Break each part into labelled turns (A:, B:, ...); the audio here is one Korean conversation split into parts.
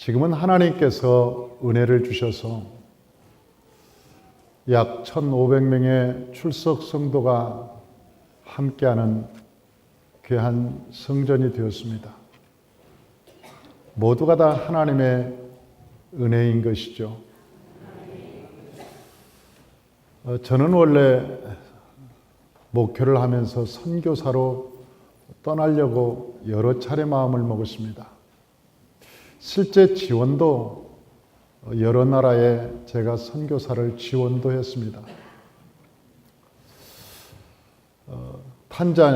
A: 지금은 하나님께서 은혜를 주셔서 약 1,500명의 출석 성도가 함께하는 귀한 성전이 되었습니다. 모두가 다 하나님의 은혜인 것이죠. 저는 원래 목회를 하면서 선교사로 떠나려고 여러 차례 마음을 먹었습니다. 실제 지원도 여러 나라에 제가 선교사를 지원도 했습니다.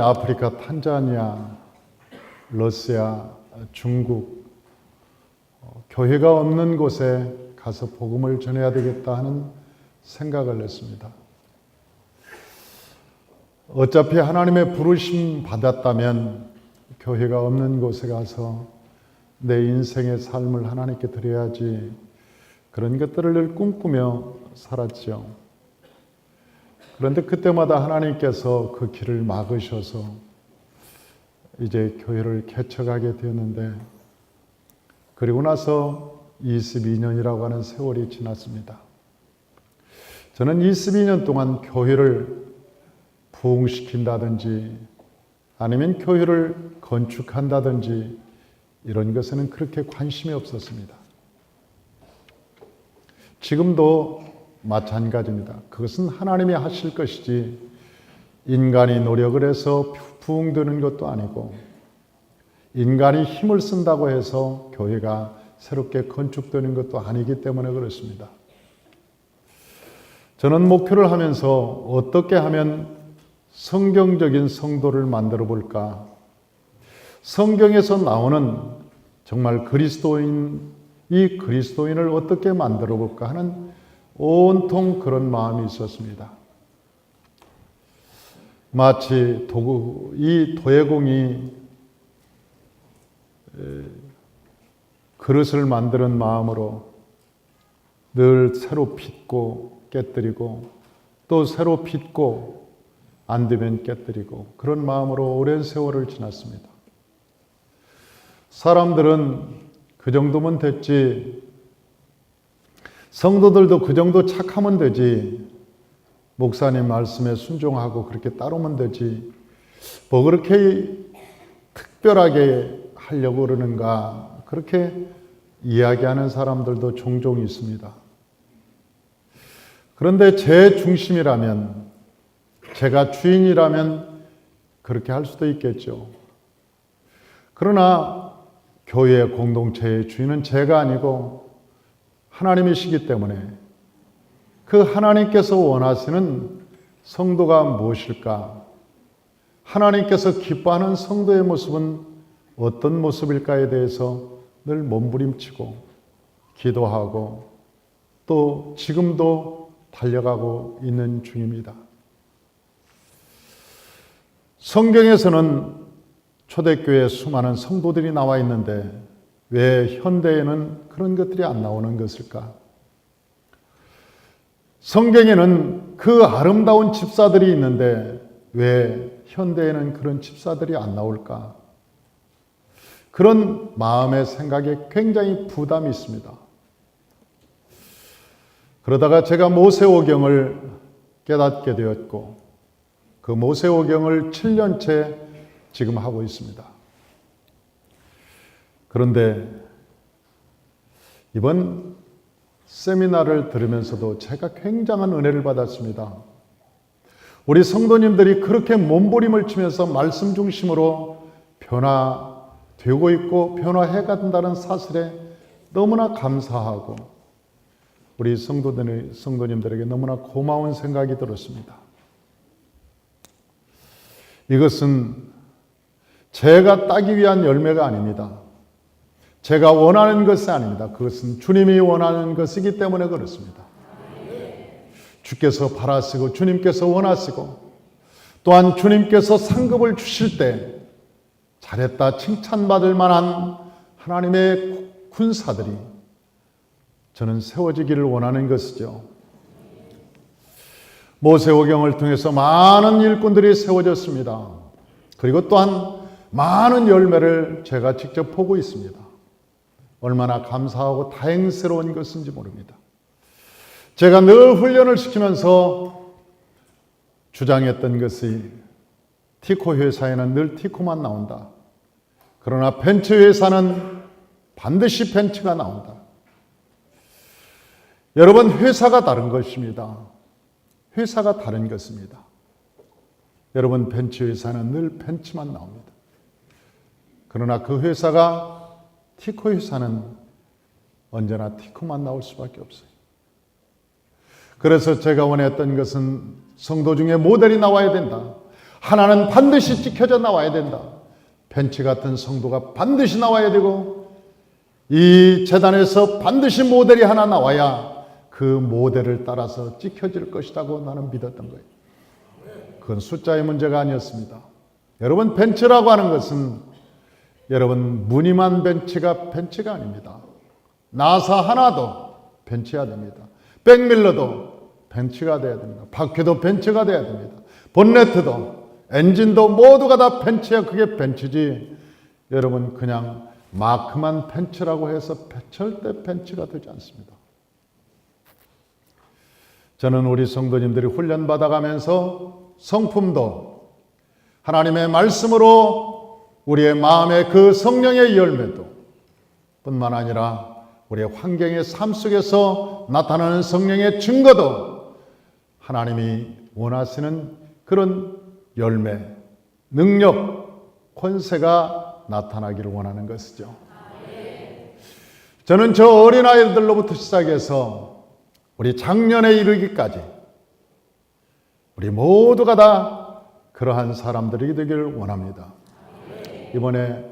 A: 아프리카 탄자니아, 러시아, 중국, 교회가 없는 곳에 가서 복음을 전해야 되겠다 하는 생각을 했습니다. 어차피 하나님의 부르심 받았다면 교회가 없는 곳에 가서 내 인생의 삶을 하나님께 드려야지, 그런 것들을 늘 꿈꾸며 살았죠. 그런데 그때마다 하나님께서 그 길을 막으셔서 이제 교회를 개척하게 되었는데, 그리고 나서 22년이라고 하는 세월이 지났습니다. 저는 22년 동안 교회를 부흥시킨다든지 아니면 교회를 건축한다든지 이런 것에는 그렇게 관심이 없었습니다. 지금도 마찬가지입니다. 그것은 하나님이 하실 것이지 인간이 노력을 해서 부흥되는 것도 아니고, 인간이 힘을 쓴다고 해서 교회가 새롭게 건축되는 것도 아니기 때문에 그렇습니다. 저는 목표를 하면서 어떻게 하면 성경적인 성도를 만들어 볼까? 성경에서 나오는 정말 이 그리스도인을 어떻게 만들어 볼까 하는 온통 그런 마음이 있었습니다. 마치 이 도예공이 그릇을 만드는 마음으로 늘 새로 빚고 깨뜨리고 또 새로 빚고 안 되면 깨뜨리고, 그런 마음으로 오랜 세월을 지났습니다. 사람들은 그 정도면 됐지, 성도들도 그 정도 착하면 되지, 목사님 말씀에 순종하고 그렇게 따르면 되지, 뭐 그렇게 특별하게 하려고 그러는가, 그렇게 이야기하는 사람들도 종종 있습니다. 그런데 제 중심이라면, 제가 주인이라면 그렇게 할 수도 있겠죠. 그러나 교회 공동체의 주인은 제가 아니고 하나님이시기 때문에 그 하나님께서 원하시는 성도가 무엇일까? 하나님께서 기뻐하는 성도의 모습은 어떤 모습일까에 대해서 늘 몸부림치고 기도하고 또 지금도 달려가고 있는 중입니다. 성경에서는 초대교회에 수많은 성도들이 나와 있는데 왜 현대에는 그런 것들이 안 나오는 것일까? 성경에는 그 아름다운 집사들이 있는데 왜 현대에는 그런 집사들이 안 나올까? 그런 마음의 생각에 굉장히 부담이 있습니다. 그러다가 제가 모세오경을 깨닫게 되었고, 그 모세오경을 7년째 지금 하고 있습니다. 그런데 이번 세미나를 들으면서도 제가 굉장한 은혜를 받았습니다. 우리 성도님들이 그렇게 몸부림을 치면서 말씀 중심으로 변화되고 있고 변화해 간다는 사실에 너무나 감사하고 우리 성도님들에게 너무나 고마운 생각이 들었습니다. 이것은 제가 따기 위한 열매가 아닙니다. 제가 원하는 것이 아닙니다. 그것은 주님이 원하는 것이기 때문에 그렇습니다. 주께서 바라시고 주님께서 원하시고 또한 주님께서 상급을 주실 때 잘했다 칭찬받을 만한 하나님의 군사들이 저는 세워지기를 원하는 것이죠. 모세오경을 통해서 많은 일꾼들이 세워졌습니다. 그리고 또한 많은 열매를 제가 직접 보고 있습니다. 얼마나 감사하고 다행스러운 것인지 모릅니다. 제가 늘 훈련을 시키면서 주장했던 것이 티코 회사에는 늘 티코만 나온다. 그러나 벤츠 회사는 반드시 벤츠가 나온다. 여러분, 회사가 다른 것입니다. 회사가 다른 것입니다. 여러분, 벤츠 회사는 늘 벤츠만 나옵니다. 그러나 그 회사가 티코 회사는 언제나 티코만 나올 수밖에 없어요. 그래서 제가 원했던 것은 성도 중에 모델이 나와야 된다. 하나는 반드시 찍혀져 나와야 된다. 벤츠 같은 성도가 반드시 나와야 되고 이 재단에서 반드시 모델이 하나 나와야 그 모델을 따라서 찍혀질 것이라고 나는 믿었던 거예요. 그건 숫자의 문제가 아니었습니다. 여러분, 벤츠라고 하는 것은 여러분 무늬만 벤츠가 벤츠가 아닙니다. 나사 하나도 벤츠여야 됩니다. 백밀러도 벤츠가 돼야 됩니다. 바퀴도 벤츠가 돼야 됩니다. 본네트도 엔진도 모두가 다 벤츠야. 그게 벤츠지. 여러분, 그냥 마크만 벤츠라고 해서 절대 벤츠가 되지 않습니다. 저는 우리 성도님들이 훈련받아가면서 성품도 하나님의 말씀으로 우리의 마음의 그 성령의 열매도 뿐만 아니라 우리의 환경의 삶 속에서 나타나는 성령의 증거도 하나님이 원하시는 그런 열매, 능력, 권세가 나타나기를 원하는 것이죠. 저는 저 어린아이들로부터 시작해서 우리 작년에 이르기까지 우리 모두가 다 그러한 사람들이 되기를 원합니다. 이번에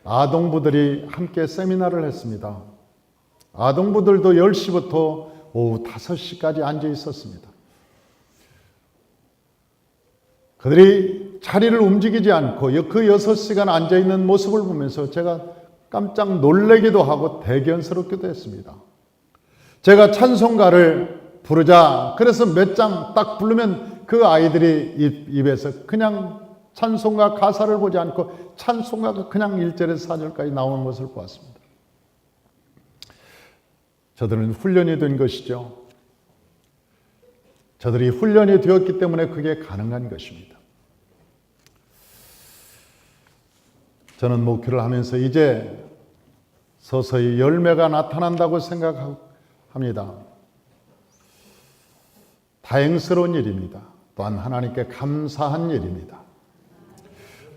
A: 아동부들이 함께 세미나를 했습니다. 아동부들도 10시부터 오후 5시까지 앉아 있었습니다. 그들이 자리를 움직이지 않고 그 6시간 앉아 있는 모습을 보면서 제가 깜짝 놀라기도 하고 대견스럽기도 했습니다. 제가 찬송가를 부르자 그래서 몇 장 딱 부르면 그 아이들이 입에서 그냥 찬송가 가사를 보지 않고 찬송가가 그냥 1절에서 4절까지 나오는 것을 보았습니다. 저들은 훈련이 된 것이죠. 저들이 훈련이 되었기 때문에 그게 가능한 것입니다. 저는 목회를 하면서 이제 서서히 열매가 나타난다고 생각합니다. 다행스러운 일입니다. 또한 하나님께 감사한 일입니다.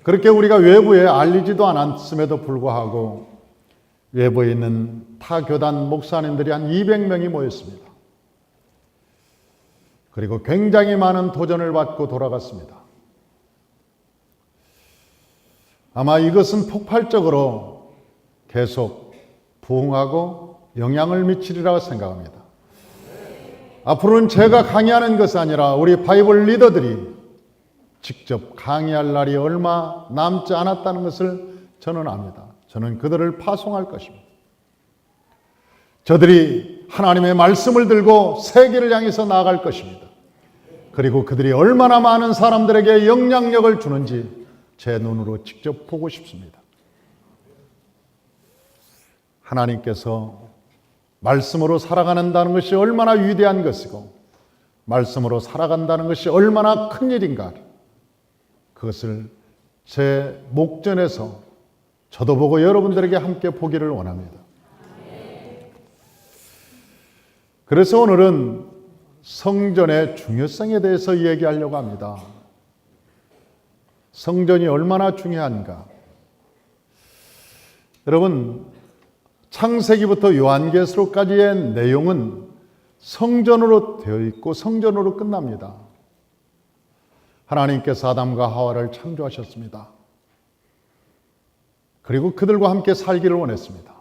A: 그렇게 우리가 외부에 알리지도 않았음에도 불구하고 외부에 있는 타 교단 목사님들이 한 200명이 모였습니다. 그리고 굉장히 많은 도전을 받고 돌아갔습니다. 아마 이것은 폭발적으로 계속 부흥하고 영향을 미치리라고 생각합니다. 앞으로는 제가 강의하는 것이 아니라 우리 바이블 리더들이 직접 강의할 날이 얼마 남지 않았다는 것을 저는 압니다. 저는 그들을 파송할 것입니다. 저들이 하나님의 말씀을 들고 세계를 향해서 나아갈 것입니다. 그리고 그들이 얼마나 많은 사람들에게 영향력을 주는지 제 눈으로 직접 보고 싶습니다. 하나님께서 말씀으로 살아간다는 것이 얼마나 위대한 것이고 말씀으로 살아간다는 것이 얼마나 큰 일인가, 그것을 제 목전에서 저도 보고 여러분들에게 함께 보기를 원합니다. 그래서 오늘은 성전의 중요성에 대해서 얘기하려고 합니다. 성전이 얼마나 중요한가. 여러분, 창세기부터 요한계시록까지의 내용은 성전으로 되어 있고 성전으로 끝납니다. 하나님께서 아담과 하와를 창조하셨습니다. 그리고 그들과 함께 살기를 원했습니다.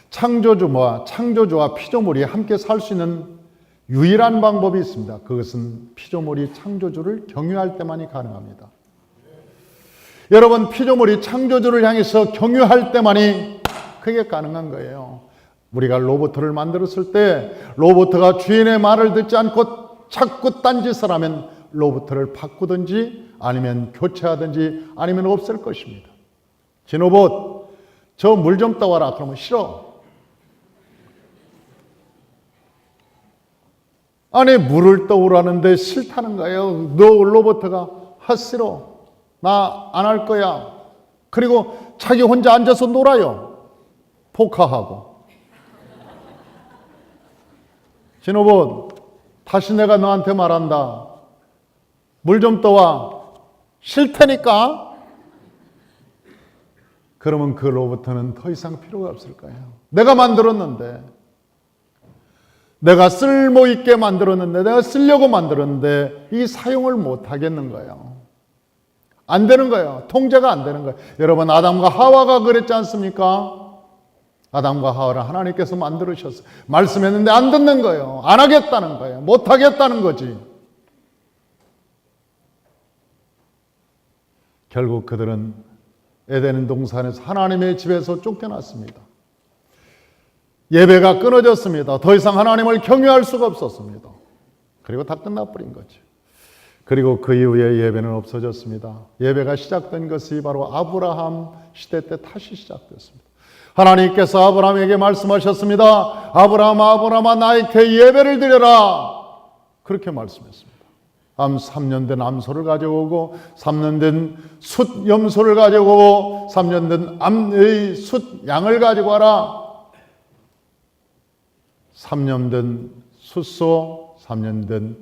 A: 창조주와 피조물이 함께 살 수 있는 유일한 방법이 있습니다. 그것은 피조물이 창조주를 경유할 때만이 가능합니다. 여러분, 피조물이 창조주를 향해서 경유할 때만이 그게 가능한 거예요. 우리가 로봇을 만들었을 때 로봇가 주인의 말을 듣지 않고 자꾸 딴짓을 하면 로봇을 바꾸든지 아니면 교체하든지 아니면 없앨 것입니다. 지노봇, 저 물 좀 떠와라. 그러면 싫어. 아니 물을 떠오라는데 싫다는 거예요. 너 로버트가 싫어. 나 안 할 거야. 그리고 자기 혼자 앉아서 놀아요. 포카하고. 진호봇, 다시 내가 너한테 말한다. 물 좀 떠와. 싫다니까. 그러면 그 로봇은 더 이상 필요가 없을 거예요. 내가 만들었는데, 내가 쓸모있게 만들었는데, 내가 쓰려고 만들었는데 이 사용을 못 하겠는 거예요. 안 되는 거예요. 통제가 안 되는 거예요. 여러분, 아담과 하와가 그랬지 않습니까? 아담과 하와를 하나님께서 만들으셨어요. 말씀했는데 안 듣는 거예요. 안 하겠다는 거예요. 못 하겠다는 거지. 결국 그들은 에덴 동산에서 하나님의 집에서 쫓겨났습니다. 예배가 끊어졌습니다. 더 이상 하나님을 경외할 수가 없었습니다. 그리고 다 끝나버린 거죠. 그리고 그 이후에 예배는 없어졌습니다. 예배가 시작된 것이 바로 아브라함 시대 때 다시 시작됐습니다. 하나님께서 아브라함에게 말씀하셨습니다. 아브라함아 나에게 예배를 드려라. 그렇게 말씀했습니다. 3년 된 암소를 가져오고 3년 된 숫 염소를 가져오고 3년 된 암의 숫 양을 가지고 와라. 3년 된 숫소, 3년 된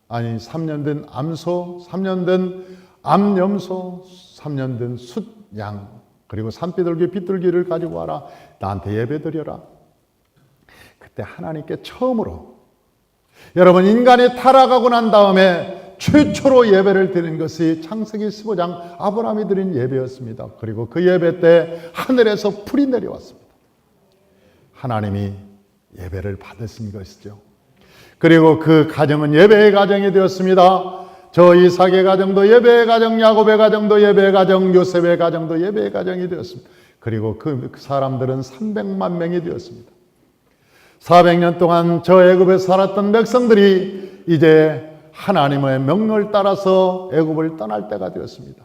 A: 암소, 3년 된 암염소, 3년 된 숫양, 그리고 산비둘기, 비둘기를 가지고 와라. 나한테 예배드려라. 그때 하나님께 처음으로, 여러분, 인간이 타락하고 난 다음에 최초로 예배를 드린 것이 창세기 15장 아브라함이 드린 예배였습니다. 그리고 그 예배 때 하늘에서 불이 내려왔습니다. 하나님이 예배를 받으신 것이죠. 그리고 그 가정은 예배의 가정이 되었습니다. 저 이삭의 가정도 예배의 가정, 야곱의 가정도 예배의 가정, 요셉의 가정도 예배의 가정이 되었습니다. 그리고 그 사람들은 300만 명이 되었습니다. 400년 동안 저 애굽에 살았던 백성들이 이제 하나님의 명령을 따라서 애굽을 떠날 때가 되었습니다.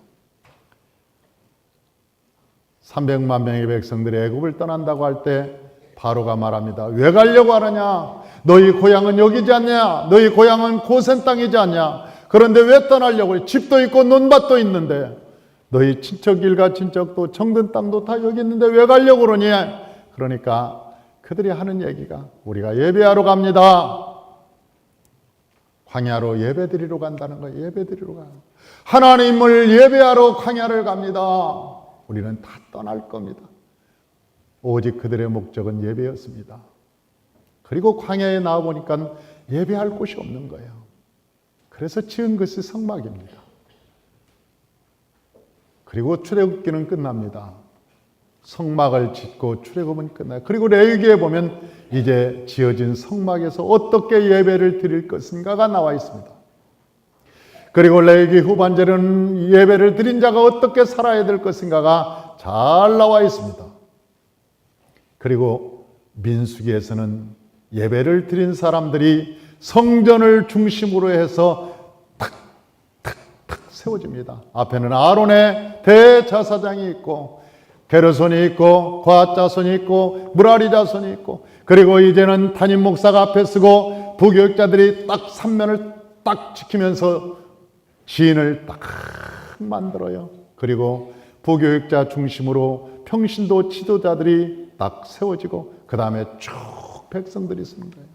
A: 300만 명의 백성들이 애굽을 떠난다고 할 때 바로가 말합니다. 왜 가려고 하느냐? 너희 고향은 여기지 않냐? 너희 고향은 고센 땅이지 않냐? 그런데 왜 떠나려고 해? 집도 있고 논밭도 있는데, 너희 친척 일가 친척도 정든 땅도 다 여기 있는데 왜 가려고 그러니? 그러니까 그들이 하는 얘기가, 우리가 예배하러 갑니다. 광야로 예배드리러 간다는 거예요. 예배드리러 가요. 하나님을 예배하러 광야를 갑니다. 우리는 다 떠날 겁니다. 오직 그들의 목적은 예배였습니다. 그리고 광야에 나와보니까 예배할 곳이 없는 거예요. 그래서 지은 것이 성막입니다. 그리고 출애굽기는 끝납니다. 성막을 짓고 출애굽은 끝나요. 그리고 레위기에 보면 이제 지어진 성막에서 어떻게 예배를 드릴 것인가가 나와 있습니다. 그리고 레위기 후반절은 예배를 드린 자가 어떻게 살아야 될 것인가가 잘 나와 있습니다. 그리고 민수기에서는 예배를 드린 사람들이 성전을 중심으로 해서 탁탁탁 세워집니다. 앞에는 아론의 대제사장이 있고, 게르손이 있고, 거앗자손이 있고, 무라리 자손이 있고, 그리고 이제는 담임 목사가 앞에 서고 부교육자들이 딱 3면을 딱 지키면서 지인을 딱 만들어요. 그리고 부교육자 중심으로 평신도 지도자들이 딱 세워지고, 그 다음에 쭉 백성들이 있는 거예요.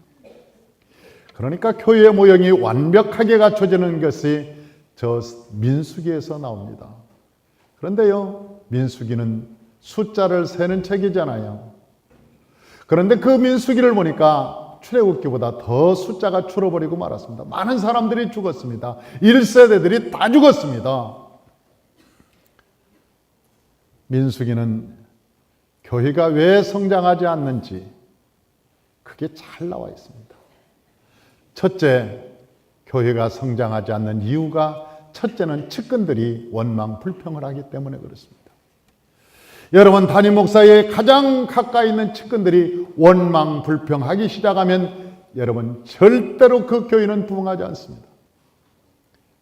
A: 그러니까 교회의 모형이 완벽하게 갖춰지는 것이 저 민수기에서 나옵니다. 그런데요, 민수기는 숫자를 세는 책이잖아요. 그런데 그 민수기를 보니까 출애굽기보다 더 숫자가 줄어버리고 말았습니다. 많은 사람들이 죽었습니다. 1세대들이 다 죽었습니다. 민수기는 교회가 왜 성장하지 않는지 그게 잘 나와 있습니다. 첫째, 교회가 성장하지 않는 이유가, 첫째는 측근들이 원망 불평을 하기 때문에 그렇습니다. 여러분, 담임 목사의 가장 가까이 있는 측근들이 원망 불평하기 시작하면 여러분 절대로 그 교회는 부흥하지 않습니다.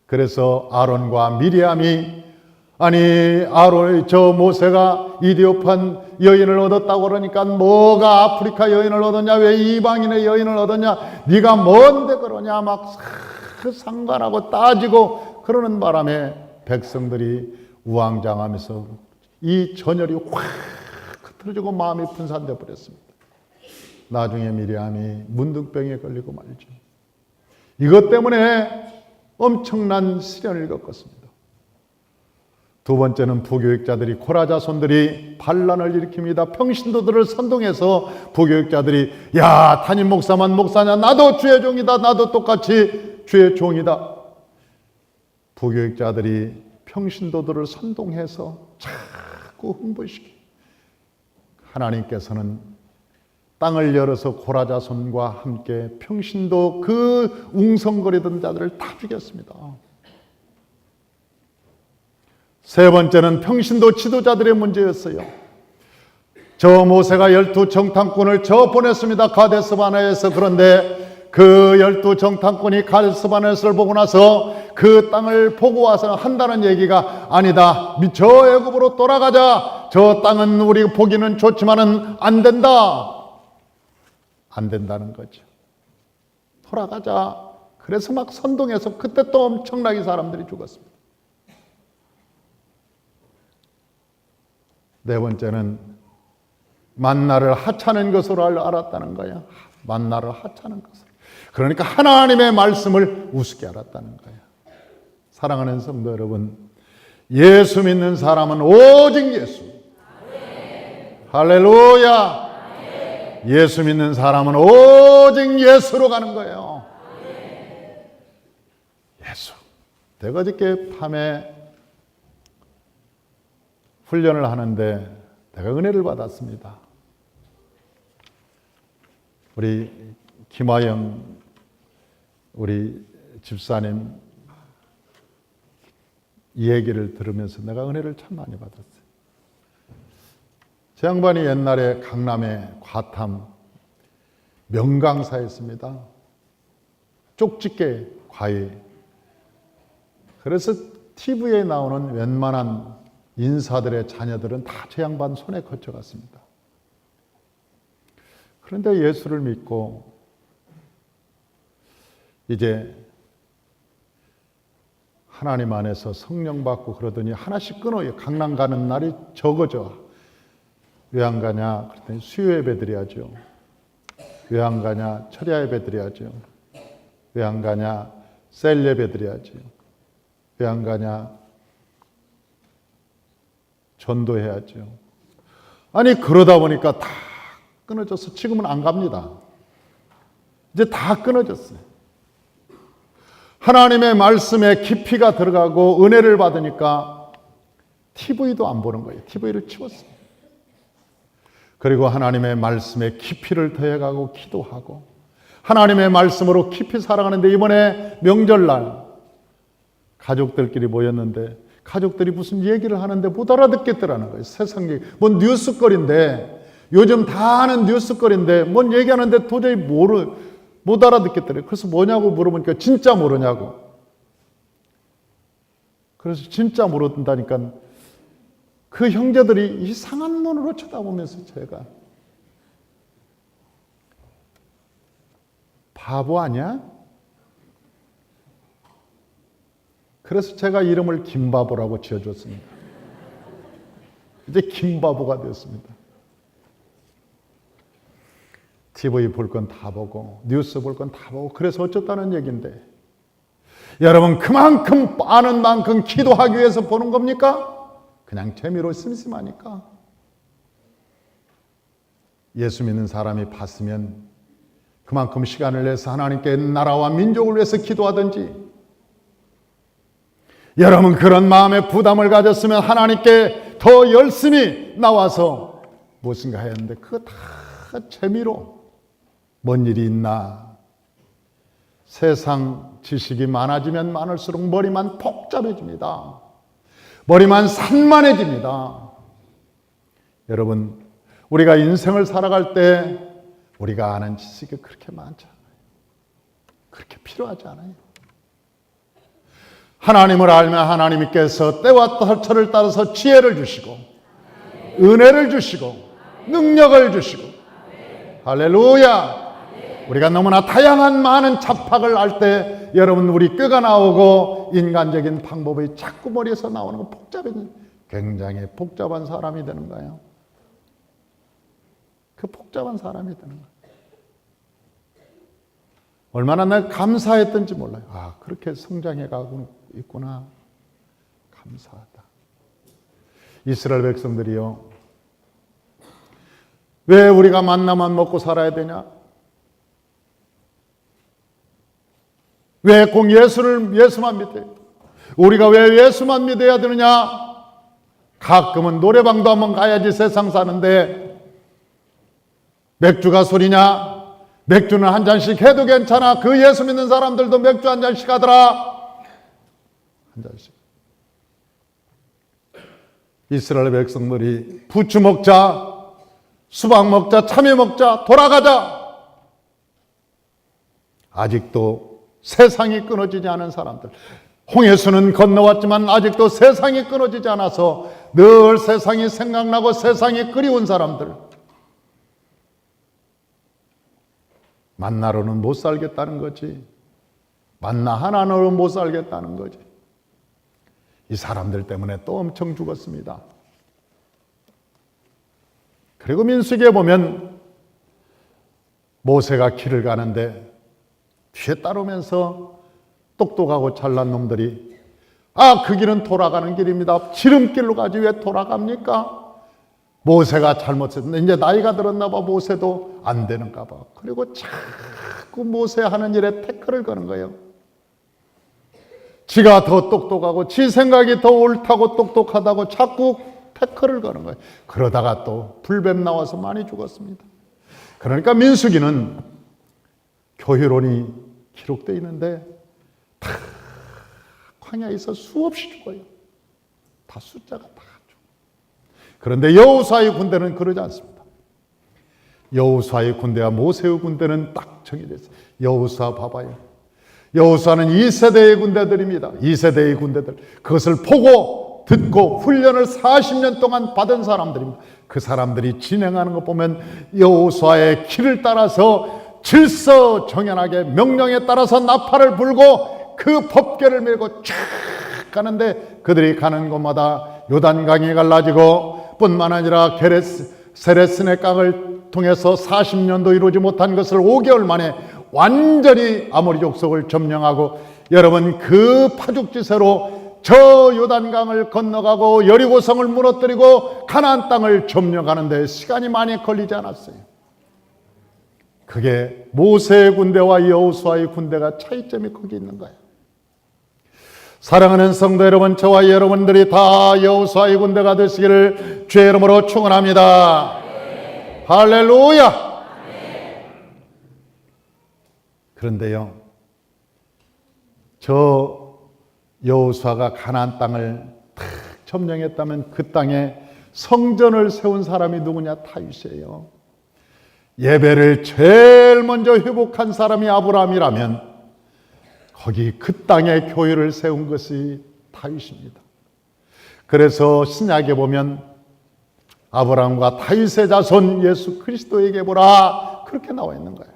A: 그래서 아론과 미리암이 아니 저 모세가 이디오판 여인을 얻었다고 그러니까 뭐가 아프리카 여인을 얻었냐, 왜 이방인의 여인을 얻었냐, 네가 뭔데 그러냐 막 상관하고 따지고 그러는 바람에 백성들이 우왕좌왕하면서 이 전열이 확 흐트러지고 마음이 분산되어 버렸습니다. 나중에 미리암이 문둥병에 걸리고 말죠. 이것 때문에 엄청난 시련을 겪었습니다. 두 번째는 부교육자들이, 코라자손들이 반란을 일으킵니다. 평신도들을 선동해서 부교육자들이, 야, 담임 목사만 목사냐, 나도 주의 종이다, 나도 똑같이 주의 종이다. 부교육자들이 평신도들을 선동해서 자꾸 흥분시키. 하나님께서는 땅을 열어서 고라자손과 함께 평신도 그 웅성거리던 자들을 다 죽였습니다. 세 번째는 평신도 지도자들의 문제였어요. 저 모세가 12 정탐꾼을 보냈습니다. 가데스 바네아에서. 그런데 그 12 정탐꾼이 가데스 바네아를 보고 나서 그 땅을 보고 와서 한다는 얘기가, 아니다, 저 애굽으로 돌아가자, 저 땅은 우리 보기는 좋지만은 안 된다. 안 된다는 거죠. 돌아가자. 그래서 막 선동해서 그때 또 엄청나게 사람들이 죽었습니다. 네 번째는 만나를 하찮은 것으로 알았다는 거예요. 만나를 하찮은 것으로. 그러니까 하나님의 말씀을 우습게 알았다는 거예요. 사랑하는 성도 여러분, 예수 믿는 사람은 오직 예수. 할렐루야. 예수 믿는 사람은 오직 예수로 가는 거예요. 예수. 내가 어저께 밤에 훈련을 하는데 내가 은혜를 받았습니다. 우리 김화영 우리 집사님 이 얘기를 들으면서 내가 은혜를 참 많이 받았어요. 제 양반이 옛날에 강남의 과탐 명강사였습니다. 쪽집게 과외. 그래서 TV에 나오는 웬만한 인사들의 자녀들은 다 제 양반 손에 거쳐갔습니다. 그런데 예수를 믿고 이제 하나님 안에서 성령 받고 그러더니 하나씩 끊어요. 강남 가는 날이 적어져. 왜 안 가냐? 그랬더니 수요 예배 드려야죠. 왜 안 가냐? 철야 예배 드려야죠. 왜 안 가냐? 셀 예배 드려야죠. 왜 안 가냐? 전도해야죠. 아니 그러다 보니까 다 끊어져서 지금은 안 갑니다. 이제 다 끊어졌어요. 하나님의 말씀에 깊이가 들어가고 은혜를 받으니까 TV도 안 보는 거예요. TV를 치웠어요. 그리고 하나님의 말씀에 깊이를 더해가고 기도하고 하나님의 말씀으로 깊이 살아가는데, 이번에 명절날 가족들끼리 모였는데 가족들이 무슨 얘기를 하는데 못 알아듣겠더라는 거예요. 세상 얘기. 뭔 뉴스거리인데, 요즘 다 하는 뉴스거리인데 뭔 얘기하는데 도저히 못 알아듣겠더래요. 그래서 뭐냐고 물어보니까 진짜 모르냐고. 그래서 진짜 모른다니까 그 형제들이 이상한 눈으로 쳐다보면서 제가, 바보 아니야? 그래서 제가 이름을 김바보라고 지어줬습니다. 이제 김바보가 되었습니다. TV 볼 건 다 보고 뉴스 볼 건 다 보고 그래서 어쩌다는 얘기인데, 여러분 그만큼 아는 만큼 기도하기 위해서 보는 겁니까? 그냥 재미로 심심하니까. 예수 믿는 사람이 봤으면 그만큼 시간을 내서 하나님께 나라와 민족을 위해서 기도하든지, 여러분 그런 마음의 부담을 가졌으면 하나님께 더 열심히 나와서 무엇인가 해야 하는데 그거 다 재미로 뭔 일이 있나. 세상 지식이 많아지면 많을수록 머리만 복잡해집니다. 머리만 산만해집니다. 여러분, 우리가 인생을 살아갈 때 우리가 아는 지식이 그렇게 많지 않아요. 그렇게 필요하지 않아요. 하나님을 알면 하나님께서 때와 터를 따라서 지혜를 주시고 은혜를 주시고 능력을 주시고 할렐루야. 우리가 너무나 다양한 많은 잡학을 알 때 여러분 우리 꾀가 나오고 인간적인 방법이 자꾸 머리에서 나오는 거 복잡해진 굉장히 복잡한 사람이 되는 거예요. 그 복잡한 사람이 되는 거예요. 얼마나 날 감사했던지 몰라요. 아, 그렇게 성장해 가고 있구나. 감사하다. 이스라엘 백성들이요. 왜 우리가 만나만 먹고 살아야 되냐? 왜 꼭 예수만 믿어요? 우리가 왜 예수만 믿어야 되느냐? 가끔은 노래방도 한번 가야지 세상 사는데 맥주가 술이냐? 맥주는 한 잔씩 해도 괜찮아. 그 예수 믿는 사람들도 맥주 한 잔씩 하더라. 한 잔씩. 이스라엘 백성들이 부추 먹자, 수박 먹자, 참외 먹자, 돌아가자. 아직도 세상이 끊어지지 않은 사람들. 홍해수는 건너왔지만 아직도 세상이 끊어지지 않아서 늘 세상이 생각나고 세상이 그리운 사람들. 만나로는 못 살겠다는 거지. 만나 하나로는 못 살겠다는 거지. 이 사람들 때문에 또 엄청 죽었습니다. 그리고 민수기에 보면 모세가 길을 가는데 뒤에 따르면서 똑똑하고 잘난 놈들이 그 길은 돌아가는 길입니다. 지름길로 가지 왜 돌아갑니까? 모세가 잘못했는데 이제 나이가 들었나 봐. 모세도 안 되는가 봐. 그리고 자꾸 모세 하는 일에 태클을 거는 거예요. 지가 더 똑똑하고 지 생각이 더 옳다고 똑똑하다고 자꾸 태클을 거는 거예요. 그러다가 또 불뱀 나와서 많이 죽었습니다. 그러니까 민수기는 교회론이 기록되어 있는데 다 광야에서 수없이 죽어요. 다 숫자가 다 죽어요. 그런데 여호수아의 군대는 그러지 않습니다. 여호수아의 군대와 모세의 군대는 딱 정해졌어요. 여호수아 봐봐요. 여호수아는 2세대의 군대들입니다. 2세대의 군대들. 그것을 보고 듣고 훈련을 40년 동안 받은 사람들입니다. 그 사람들이 진행하는 것 보면 여호수아의 길을 따라서 질서정연하게 명령에 따라서 나팔을 불고 그 법궤를 메고 쫙 가는데 그들이 가는 곳마다 요단강이 갈라지고 뿐만 아니라 세레스네 강을 통해서 40년도 이루지 못한 것을 5개월 만에 완전히 아모리 족속을 점령하고 여러분 그 파죽지세로 저 요단강을 건너가고 여리고성을 무너뜨리고 가나안 땅을 점령하는데 시간이 많이 걸리지 않았어요. 그게 모세의 군대와 여호수아의 군대가 차이점이 거기 있는 거예요. 사랑하는 성도 여러분, 저와 여러분들이 다 여호수아의 군대가 되시기를 주의 이름으로 축원합니다. 네. 할렐루야. 네. 그런데요, 저 여호수아가 가나안 땅을 탁 점령했다면 그 땅에 성전을 세운 사람이 누구냐? 다윗이에요. 예배를 제일 먼저 회복한 사람이 아브라함이라면 거기 그 땅에 교회를 세운 것이 다윗입니다. 그래서 신약에 보면 아브라함과 다윗의 자손 예수 그리스도에게 보라 그렇게 나와 있는 거예요.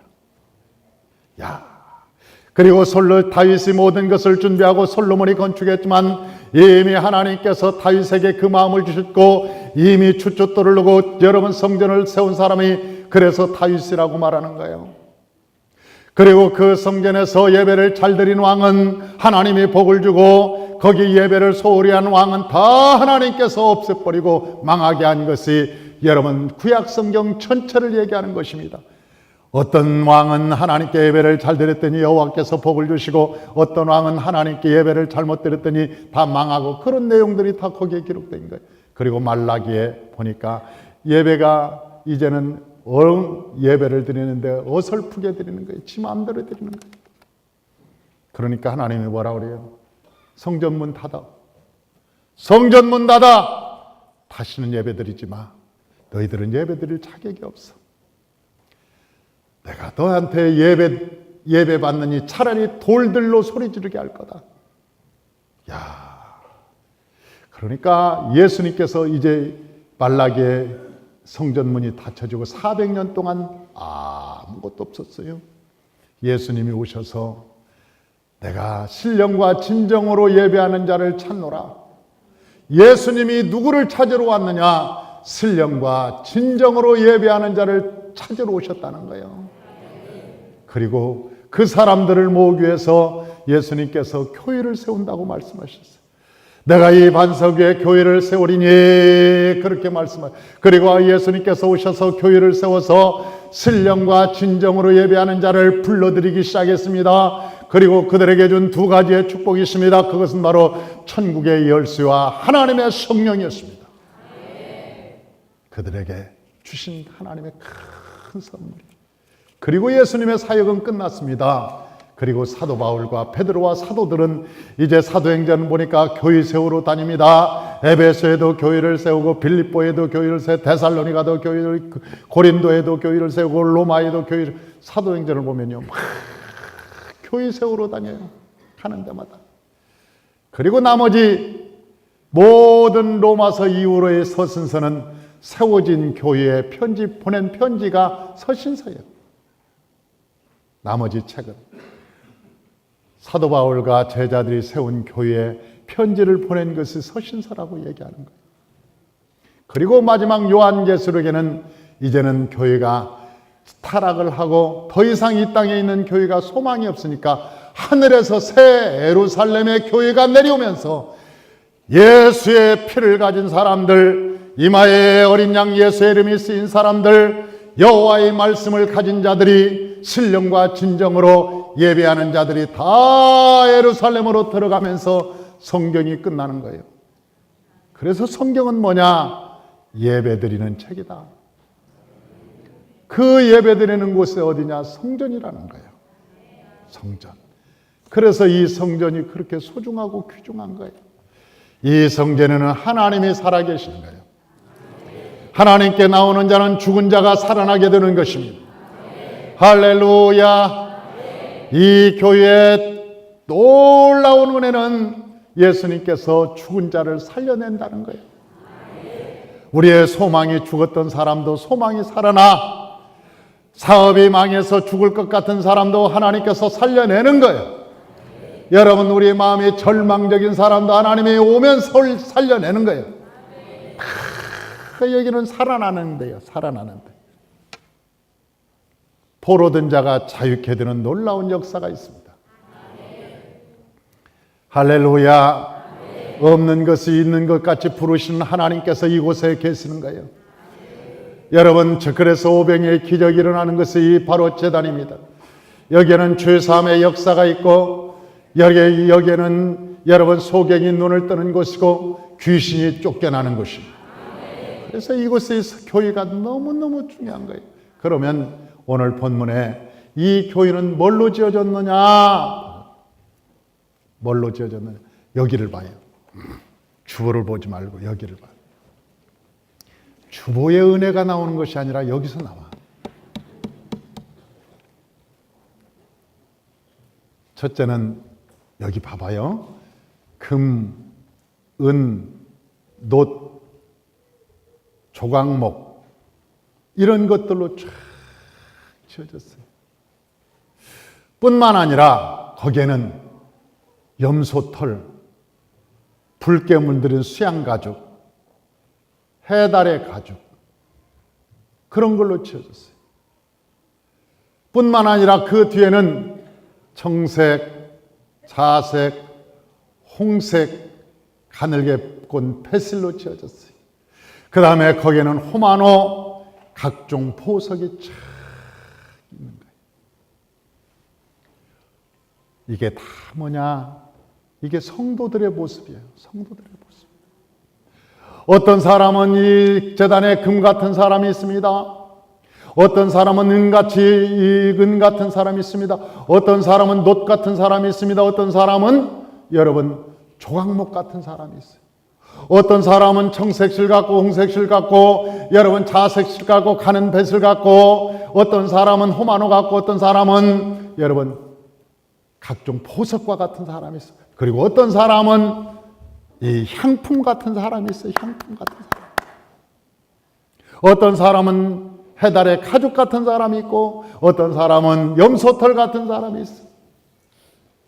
A: 그리고 다윗이 모든 것을 준비하고 솔로몬이 건축했지만 이미 하나님께서 다윗에게 그 마음을 주셨고 이미 추초도를 누고 여러분 성전을 세운 사람이 그래서 다윗이라고 말하는 거예요. 그리고 그 성전에서 예배를 잘 드린 왕은 하나님이 복을 주고 거기 예배를 소홀히 한 왕은 다 하나님께서 없애버리고 망하게 한 것이 여러분 구약 성경 전체를 얘기하는 것입니다. 어떤 왕은 하나님께 예배를 잘 드렸더니 여호와께서 복을 주시고 어떤 왕은 하나님께 예배를 잘못 드렸더니 다 망하고 그런 내용들이 다 거기에 기록된 거예요. 그리고 말라기에 보니까 예배가 이제는 예배를 드리는데 어설프게 드리는 거예요. 지 마음대로 드리는 거예요. 그러니까 하나님이 뭐라 그래요? 성전문 닫아. 성전문 닫아. 다시는 예배 드리지 마. 너희들은 예배 드릴 자격이 없어. 내가 너한테 예배 받느니 차라리 돌들로 소리 지르게 할 거다. 그러니까 예수님께서 이제 말라기의 성전문이 닫혀지고 400년 동안 아무것도 없었어요. 예수님이 오셔서 내가 신령과 진정으로 예배하는 자를 찾노라. 예수님이 누구를 찾으러 왔느냐? 신령과 진정으로 예배하는 자를 찾으러 오셨다는 거예요. 그리고 그 사람들을 모으기 위해서 예수님께서 교회를 세운다고 말씀하셨어요. 내가 이 반석 위에 교회를 세우리니 그렇게 말씀하셨어요. 그리고 예수님께서 오셔서 교회를 세워서 신령과 진정으로 예배하는 자를 불러들이기 시작했습니다. 그리고 그들에게 준 두 가지의 축복이 있습니다. 그것은 바로 천국의 열쇠와 하나님의 성령이었습니다. 그들에게 주신 하나님의 큰 선물. 그리고 예수님의 사역은 끝났습니다. 그리고 사도 바울과 베드로와 사도들은 이제 사도행전 보니까 교회 세우러 다닙니다. 에베소에도 교회를 세우고 빌립보에도 교회를 세우고 데살로니가도 교회를, 고린도에도 교회를 세우고 로마에도 교회를, 사도행전을 보면요 막 교회 세우러 다녀요. 가는 데마다. 그리고 나머지 모든 로마서 이후로의 서신서는 세워진 교회에 보낸 편지가 서신서예요. 나머지 책은 사도 바울과 제자들이 세운 교회에 편지를 보낸 것이 서신서라고 얘기하는 거예요. 그리고 마지막 요한계시록에는 이제는 교회가 타락을 하고 더 이상 이 땅에 있는 교회가 소망이 없으니까 하늘에서 새 예루살렘의 교회가 내려오면서 예수의 피를 가진 사람들, 이마에 어린 양 예수의 이름이 쓰인 사람들, 여호와의 말씀을 가진 자들이 신령과 진정으로 예배하는 자들이 다 예루살렘으로 들어가면서 성경이 끝나는 거예요. 그래서 성경은 뭐냐? 예배드리는 책이다. 그 예배드리는 곳이 어디냐? 성전이라는 거예요. 성전. 그래서 이 성전이 그렇게 소중하고 귀중한 거예요. 이 성전에는 하나님이 살아계시는 거예요. 하나님께 나오는 자는 죽은 자가 살아나게 되는 것입니다. 할렐루야. 이 교회의 놀라운 은혜는 예수님께서 죽은 자를 살려낸다는 거예요. 우리의 소망이 죽었던 사람도 소망이 살아나, 사업이 망해서 죽을 것 같은 사람도 하나님께서 살려내는 거예요. 여러분, 우리의 마음이 절망적인 사람도 하나님이 오면 살려내는 거예요. 여기는 살아나는 데요. 살아나는 데. 포로된 자가 자유케 되는 놀라운 역사가 있습니다. 할렐루야. 없는 것이 있는 것 같이 부르시는 하나님께서 이곳에 계시는 거예요. 여러분, 그래서 오병이의 기적이 일어나는 것이 바로 제단입니다. 여기에는 죄사함의 역사가 있고, 여기에는 여러분 소경이 눈을 뜨는 곳이고 귀신이 쫓겨나는 곳입니다. 그래서 이곳에 교회가 너무너무 중요한 거예요. 그러면 오늘 본문에 이 교회는 뭘로 지어졌느냐? 뭘로 지어졌느냐? 여기를 봐요. 주보를 보지 말고 여기를 봐요. 주보의 은혜가 나오는 것이 아니라 여기서 나와. 첫째는 여기 봐봐요. 금, 은, 놋, 조각목 이런 것들로 쫙 지어졌어요. 뿐만 아니라 거기에는 염소털, 붉게 물들인 수양가죽, 해달의 가죽 그런 걸로 지어졌어요. 뿐만 아니라 그 뒤에는 청색, 자색, 홍색, 가늘게 꼰 패실로 지어졌어요. 그 다음에 거기에는 호마노 각종 보석이 쫙 있는 거예요. 이게 다 뭐냐? 이게 성도들의 모습이에요. 성도들의 모습. 어떤 사람은 이 제단에 금 같은 사람이 있습니다. 어떤 사람은 은 같은 사람이 있습니다. 어떤 사람은 놋 같은 사람이 있습니다. 어떤 사람은 여러분 조각목 같은 사람이 있어요. 어떤 사람은 청색실 같고 홍색실 같고 여러분 자색실 같고 가는 뱃을 같고 어떤 사람은 호마노 같고 어떤 사람은 여러분 각종 보석과 같은 사람이 있어요. 그리고 어떤 사람은 이 향품 같은 사람이 있어요. 향품 같은 사람. 어떤 사람은 해달의 가죽 같은 사람이 있고 어떤 사람은 염소털 같은 사람이 있어요.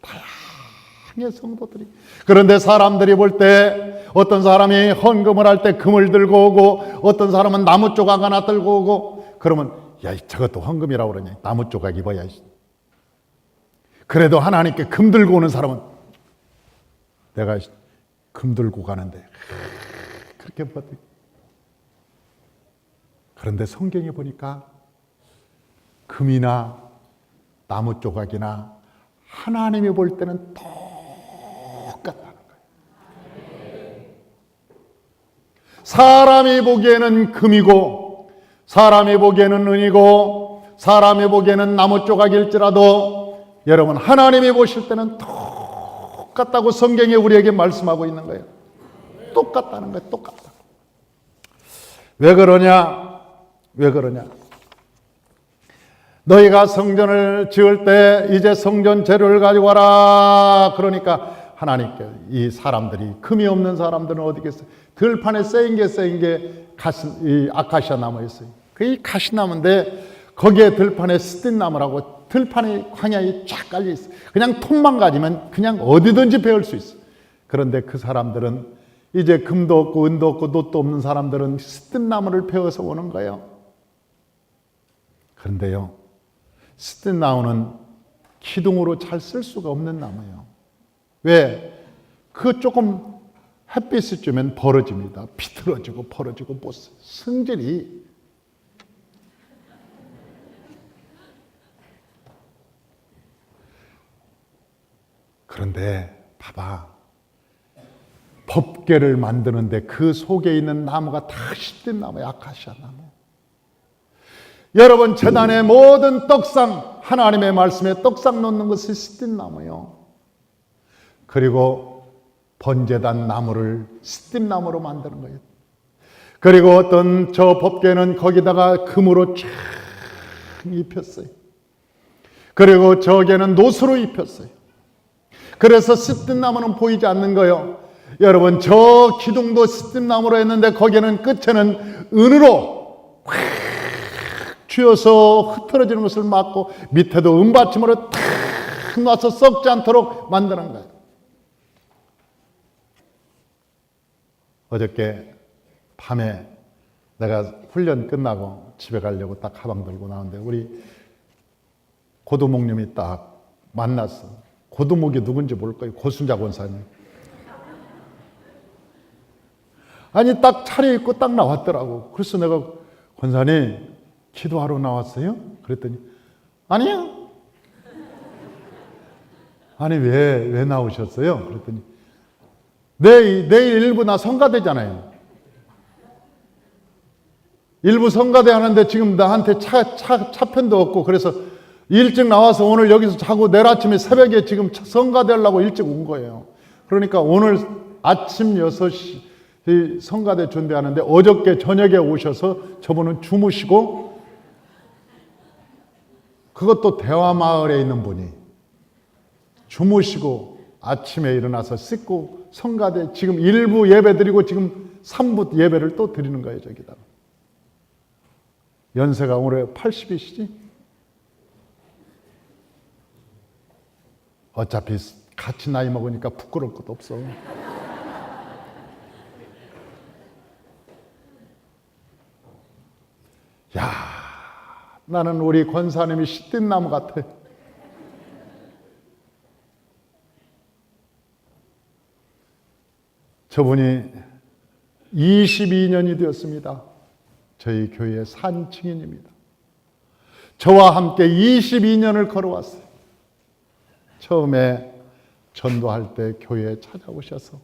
A: 다양한 성도들이. 그런데 사람들이 볼 때 어떤 사람이 헌금을 할 때 금을 들고 오고 어떤 사람은 나무 조각 하나 들고 오고 그러면 야, 저것도 헌금이라고 그러냐. 나무 조각 입어야. 그래도 하나님께 금 들고 오는 사람은 내가 금 들고 가는데 그렇게 버티. 그런데 성경에 보니까 금이나 나무 조각이나 하나님이 볼 때는 똑같다는 거예요. 사람이 보기에는 금이고 사람이 보기에는 은이고 사람이 보기에는 나무 조각일지라도 여러분 하나님이 보실 때는 똑같다고 성경이 우리에게 말씀하고 있는 거예요. 똑같다는 거예요. 똑같다. 왜 그러냐? 왜 그러냐? 너희가 성전을 지을 때 이제 성전 재료를 가지고 와라. 그러니까 하나님께 이 사람들이 금이 없는 사람들은 어디 있겠어요? 들판에 쌓인 게 이 아카시아 나무였어요. 그 가시나무인데 거기에 들판에 스틴나무라고 들판에 광야에 쫙 깔려 있어요. 그냥 톱만 가지면 그냥 어디든지 베을 수 있어요. 그런데 그 사람들은 이제 금도 없고 은도 없고 놋도 없는 사람들은 스틴나무를 베어서 오는 거예요. 그런데요, 스틴나무는 기둥으로 잘 쓸 수가 없는 나무예요. 왜? 그 조금 햇빛이 쬐면 벌어집니다. 비틀어지고 벌어지고 못 써요. 성질이. 그런데 봐봐. 법궤를 만드는데 그 속에 있는 나무가 다 시든나무예요. 아카시아 나무. 여러분 제단의 모든 떡상, 하나님의 말씀에 떡상 놓는 것이 시든나무예요. 그리고 번제단 나무를 시든나무로 만드는 거예요. 그리고 어떤 저 법궤는 거기다가 금으로 쫙 입혔어요. 그리고 저게는 노수로 입혔어요. 그래서 시든나무는 보이지 않는 거예요. 여러분 저 기둥도 시든나무로 했는데 거기는 끝에는 은으로 확 쥐어서 흐트러지는 것을 막고 밑에도 은받침으로 탁 놔서 썩지 않도록 만드는 거예요. 어저께 밤에 내가 훈련 끝나고 집에 가려고 딱 가방 들고 나오는데 우리 고두목님이 딱 만났어. 고두목이 누군지 모를 거예요. 고순자 권사님. 아니 딱 차려입고 딱 나왔더라고. 그래서 내가 권사님 기도하러 나왔어요? 그랬더니 아니요. 아니 왜 나오셨어요? 그랬더니 내일 일부 나 성가대잖아요. 일부 성가대 하는데 지금 나한테 차편도 없고 그래서 일찍 나와서 오늘 여기서 자고 내일 아침에 새벽에 지금 성가대 하려고 일찍 온 거예요. 그러니까 오늘 아침 6시 성가대 준비하는데 어저께 저녁에 오셔서 저분은 주무시고 그것도 대화마을에 있는 분이 주무시고 아침에 일어나서 씻고 성가대 지금 1부 예배 드리고 지금 3부 예배를 또 드리는 거예요. 저기다가. 연세가 올해 80이시지? 어차피 같이 나이 먹으니까 부끄러울 것도 없어. 야, 나는 우리 권사님이 시든나무 같아. 저분이 22년이 되었습니다. 저희 교회의 산 증인입니다. 저와 함께 22년을 걸어왔어요. 처음에 전도할 때 교회에 찾아오셔서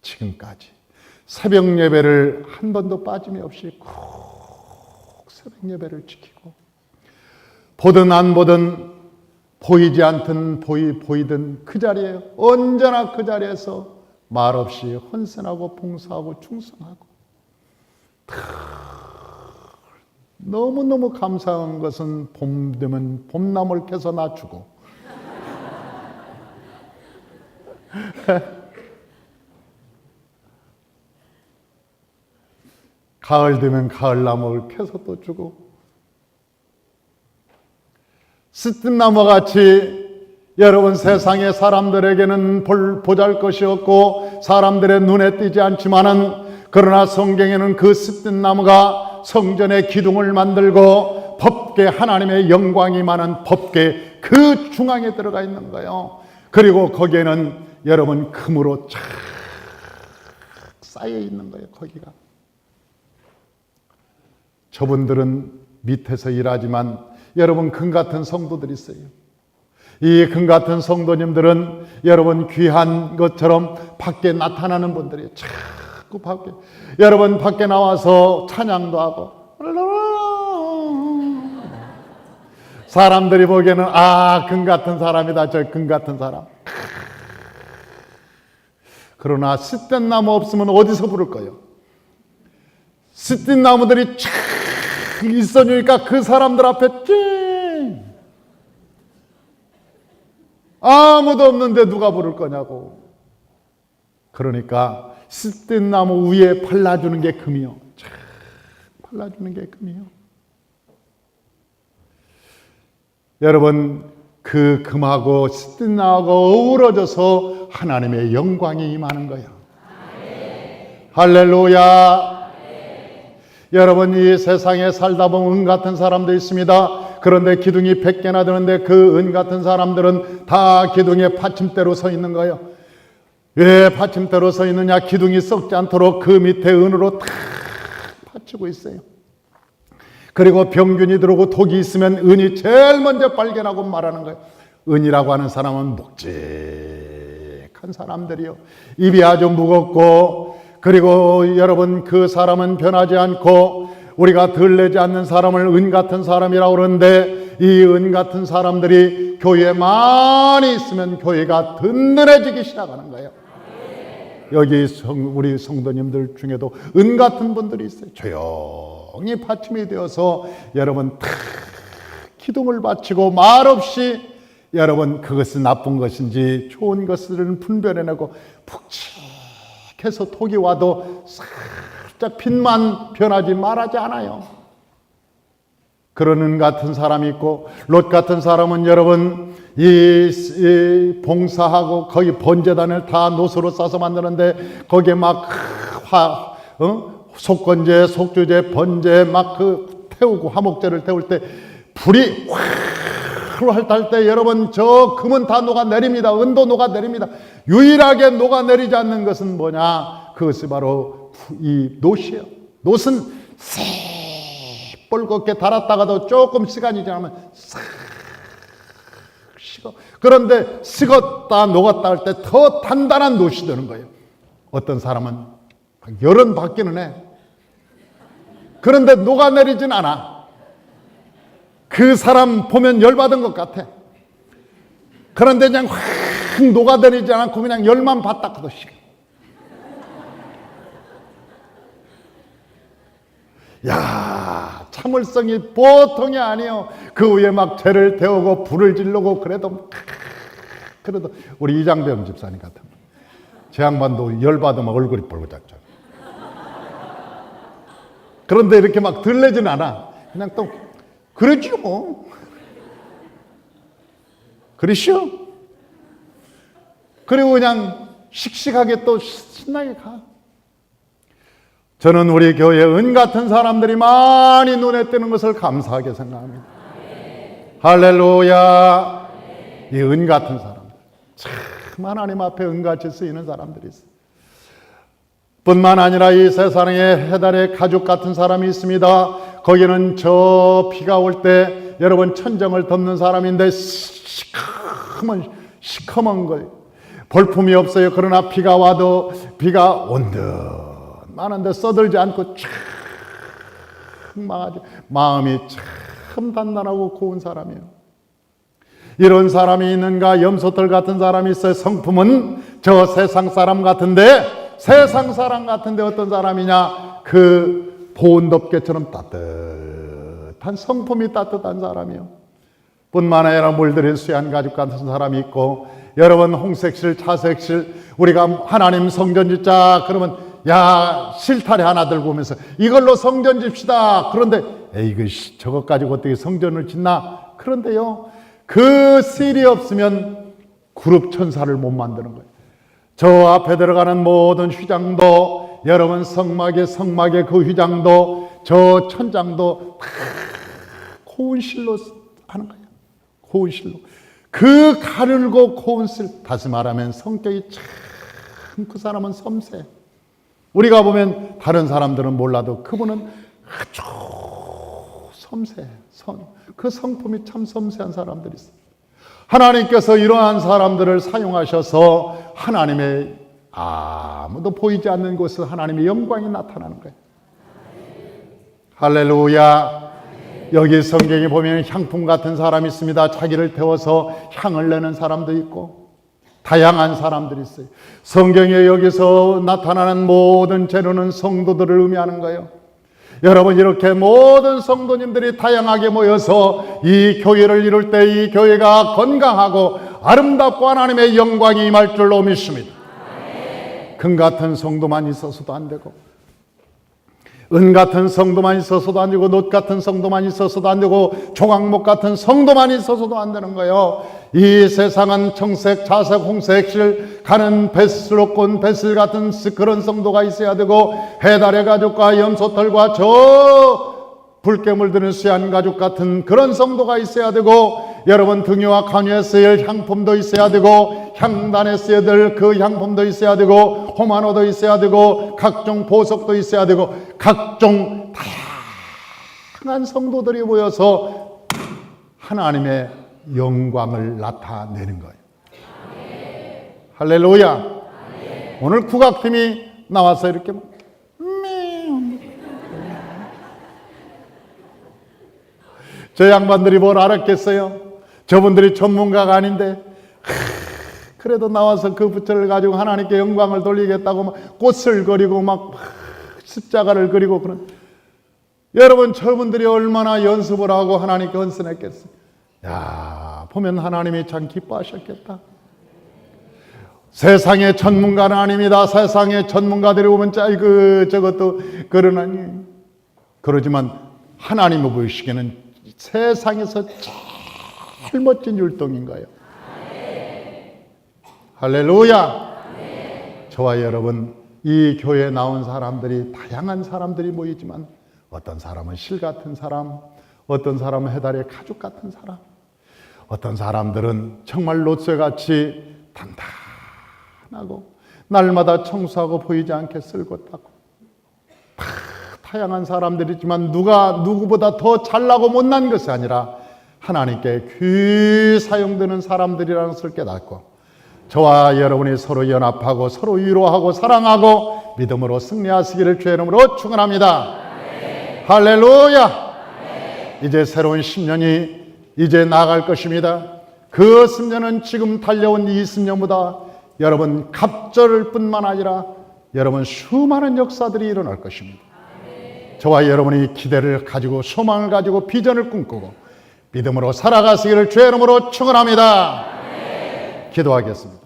A: 지금까지 새벽 예배를 한 번도 빠짐이 없이 꼭 새벽 예배를 지키고 보든 안 보든 보이지 않든 보이든 그 자리에 언제나 그 자리에서 말없이 헌신하고 봉사하고 충성하고 너무너무 감사한 것은 봄 되면 봄나물 캐서 놔주고 가을 되면 가을나무를 캐서 또 주고, 스틴나무 같이 여러분 세상의 사람들에게는 보잘것이었고 사람들의 눈에 띄지 않지만은, 그러나 성경에는 그 스틴나무가 성전의 기둥을 만들고 법궤, 하나님의 영광이 많은 법궤 그 중앙에 들어가 있는 거예요. 그리고 거기에는 여러분 금으로 쫙 쌓여 있는 거예요. 거기가. 저분들은 밑에서 일하지만 여러분 금 같은 성도들이 있어요. 이 금 같은 성도님들은 여러분 귀한 것처럼 밖에 나타나는 분들이 자꾸 밖에, 여러분 밖에 나와서 찬양도 하고 사람들이 보기에는 금 같은 사람이다, 저 금 같은 사람. 그러나 스텐나무 없으면 어디서 부를 거예요? 스틴나무들이 쫙 있어주니까 그 사람들 앞에 찡! 아무도 없는데 누가 부를 거냐고. 그러니까 스틴나무 위에 발라주는 게 금이요. 쫙 발라주는 게 금이요. 여러분 그 금하고 스틴나무가 어우러져서 하나님의 영광이 임하는 거예요. 할렐루야. 여러분 이 세상에 살다 보면 은 같은 사람도 있습니다. 그런데 기둥이 100개나 되는데 그 은 같은 사람들은 다 기둥에 받침대로 서 있는 거예요. 왜 받침대로 서 있느냐? 기둥이 썩지 않도록 그 밑에 은으로 탁 받치고 있어요. 그리고 병균이 들어오고 독이 있으면 은이 제일 먼저 발견하고 말하는 거예요. 은이라고 하는 사람은 묵직한 사람들이요, 입이 아주 무겁고, 그리고 여러분 그 사람은 변하지 않고 우리가 들레지 않는 사람을 은 같은 사람이라고 그러는데, 이 은 같은 사람들이 교회에 많이 있으면 교회가 든든해지기 시작하는 거예요. 여기 우리 성도님들 중에도 은 같은 분들이 있어요. 조용히 받침이 되어서 여러분 탁 기둥을 바치고 말없이 여러분 그것은 나쁜 것인지 좋은 것을 분별해내고 푹직해서 독이 와도 살짝 빛만 변하지 말하지 않아요. 그런 은 같은 사람이 있고, 롯 같은 사람은 여러분 이 봉사하고 거기 번제단을 다 노수로 싸서 만드는데 거기에 막 속건제, 속주제, 번제 막 그 태우고 화목제를 태울 때 불이 확 할 때 여러분 저 금은 다 녹아내립니다. 은도 녹아내립니다. 유일하게 녹아내리지 않는 것은 뭐냐? 그것이 바로 이 놋이에요. 놋은 새빨갛게 달았다가도 조금 시간이 지나면 싹 식어. 그런데 식었다 녹았다 할 때 더 단단한 놋이 되는 거예요. 어떤 사람은 열은 받기는 해. 그런데 녹아내리진 않아. 그 사람 보면 열받은 것 같아. 그런데 그냥 확 녹아내리지 않고 그냥 열만 받다 가도 식어. 야, 참을성이 보통이 아니에요. 그 위에 막 죄를 태우고 불을 지르고 그래도 우리 이장병 집사님 같은 제 양반도 열받으면 얼굴이 뻘겋죠. 그런데 이렇게 막 들레진 않아. 그냥 또 그러죠 뭐. 그러시오. 그리고 그냥 씩씩하게 또 신나게 가. 저는 우리 교회에 은 같은 사람들이 많이 눈에 띄는 것을 감사하게 생각합니다. 할렐루야. 이 은 같은 사람들, 참 하나님 앞에 은같이 쓰이는 사람들이 있어요. 뿐만 아니라 이 세상에 해달의 가죽 같은 사람이 있습니다. 거기는 저 비가 올 때 여러분 천정을 덮는 사람인데 시커먼 거예요. 볼품이 없어요. 그러나 비가 와도 비가 온듯 많은데 써들지 않고 쫙 망하죠. 마음이 참 단단하고 고운 사람이에요. 이런 사람이 있는가? 염소털 같은 사람이 있어요. 성품은 저 세상 사람 같은데, 세상 사람 같은데 어떤 사람이냐? 그 보온덮개처럼 따뜻한, 성품이 따뜻한 사람이요. 뿐만 아니라 물들인 수얀 가죽 같은 사람이 있고, 여러분 홍색실, 차색실 우리가 하나님 성전 짓자 그러면 야 실타래 하나 들고 오면서 이걸로 성전 짓시다. 그런데 에이 저것 가지고 어떻게 성전을 짓나? 그런데요 그 실이 없으면 그룹 천사를 못 만드는 거예요. 저 앞에 들어가는 모든 휘장도 여러분 성막의 그 휘장도 저 천장도 다 고운 실로 하는 거예요. 고운 실로. 그 가늘고 고운 실, 다시 말하면 성격이 참 그 사람은 섬세. 우리가 보면 다른 사람들은 몰라도 그분은 아주 섬세. 그 성품이 참 섬세한 사람들이 있어요. 하나님께서 이러한 사람들을 사용하셔서 하나님의 아무도 보이지 않는 곳에서 하나님의 영광이 나타나는 거예요. 할렐루야. 여기 성경에 보면 향품 같은 사람이 있습니다. 자기를 태워서 향을 내는 사람도 있고 다양한 사람들이 있어요. 성경에 여기서 나타나는 모든 재료는 성도들을 의미하는 거예요. 여러분 이렇게 모든 성도님들이 다양하게 모여서 이 교회를 이룰 때 이 교회가 건강하고 아름답고 하나님의 영광이 임할 줄로 믿습니다. 금 같은 성도만 있어서도 안 되고 은 같은 성도만 있어서도 안 되고 놋 같은 성도만 있어서도 안 되고 조각목 같은 성도만 있어서도 안 되는 거예요. 이 세상은 청색, 자색, 홍색, 실 가는 베슬로꾼 베슬 같은 그런 성도가 있어야 되고 해달의 가죽과 염소털과 저 붉게 물드는 수얀 가죽 같은 그런 성도가 있어야 되고 여러분 등유와 간유에 쓰일 향품도 있어야 되고 향단에 쓰여야 될 그 향품도 있어야 되고 호마노도 있어야 되고 각종 보석도 있어야 되고 각종 다양한 성도들이 모여서 하나님의 영광을 나타내는 거예요. 할렐루야. 오늘 국악팀이 나와서 이렇게 저 양반들이 뭘 알았겠어요? 저분들이 전문가가 아닌데 그래도 나와서 그 부처를 가지고 하나님께 영광을 돌리겠다고 막 꽃을 그리고 막 십자가를 그리고 그런 여러분 저분들이 얼마나 연습을 하고 하나님께 헌신했겠어요? 야 보면 하나님이 참 기뻐하셨겠다. 세상의 전문가는 아닙니다. 세상의 전문가들이 보면 저것도 그러나니 그러지만 하나님이 보시기에는 세상에서 제일 멋진 율동인 거예요. 할렐루야. 저와 여러분 이 교회에 나온 사람들이 다양한 사람들이 모이지만 어떤 사람은 실 같은 사람, 어떤 사람은 해달의 가죽 같은 사람, 어떤 사람들은 정말 롯새같이 단단하고 날마다 청소하고 보이지 않게 쓸고 닦고 다양한 사람들이지만 누가 누구보다 더 잘나고 못난 것이 아니라 하나님께 귀 사용되는 사람들이라는 것을 깨닫고 저와 여러분이 서로 연합하고 서로 위로하고 사랑하고 믿음으로 승리하시기를 주의 이름으로 축원합니다. 할렐루야. 이제 새로운 10년이 이제 나갈 것입니다. 그 10년은 지금 달려온 이 10년보다 여러분 갑절일 뿐만 아니라 여러분 수많은 역사들이 일어날 것입니다. 저와 여러분이 기대를 가지고 소망을 가지고 비전을 꿈꾸고 믿음으로 살아가시기를 주의 이름으로 축원합니다. 기도하겠습니다.